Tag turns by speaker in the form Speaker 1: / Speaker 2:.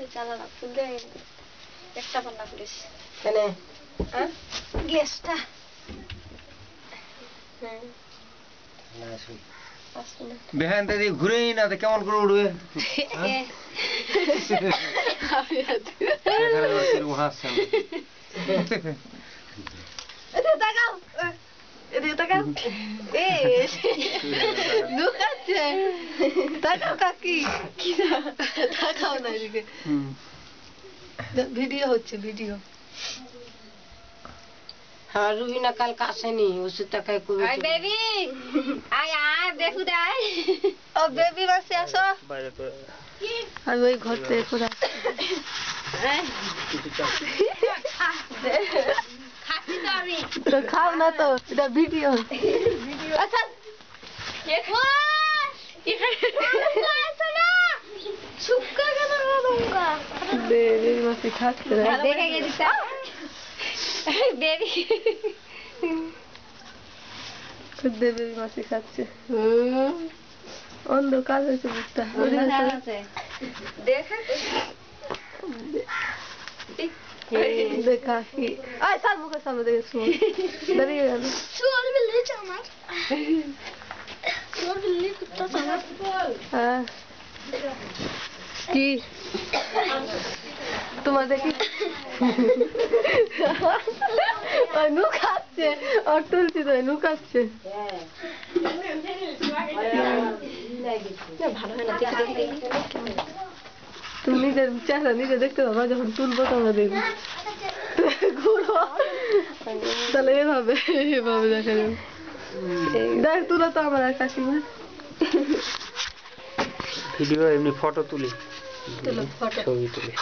Speaker 1: জানালা খুললে একটা পাল্লা পুলিশ
Speaker 2: কেন
Speaker 1: গ্যাসটা
Speaker 3: বেহান দাদি ঘুরেই না তো কেমন করে উঠবে
Speaker 1: তাকাও এদিকে তাকাও লুকাচ্ছে তাকাও কাকি তাকাও না এদিকে ভিডিও হচ্ছে ভিডিও
Speaker 2: হ্যাঁ রুবিনা কালকে আসেনি ওষুধটা খাই করবে
Speaker 1: বেবি আয় আয় দেখু দেয় ও বেবি মাসি আসো আমি ওই ঘর থেকে করে তো খাও না তো এটা ভিডিও আচ্ছা বেবি মাসি খাচ্ছে দেখে গেছি বেবি বেবি মাসি খাচ্ছে অন্ধকার হয়েছে বুকটা দেখা কি আয় সার মুখের সামনে দেখে শুন দাঁড়িয়ে গেল হ্যাঁ কি তোমার দেখি নু খাচ্ছে আর তুলছি তো নু খাচ্ছে ভালো হয় না তুমি নিজের চেহারা নিজে দেখতে পাবা যখন তুলবো তোমরা দেখবো ঘুরো তাহলে এভাবে এভাবে দেখা যাবে দেখ তুলো তো আমার আর কাকিমা
Speaker 3: ভিডিও এমনি ফটো তুলি
Speaker 1: তুলো ফটো
Speaker 3: ছবি তুলি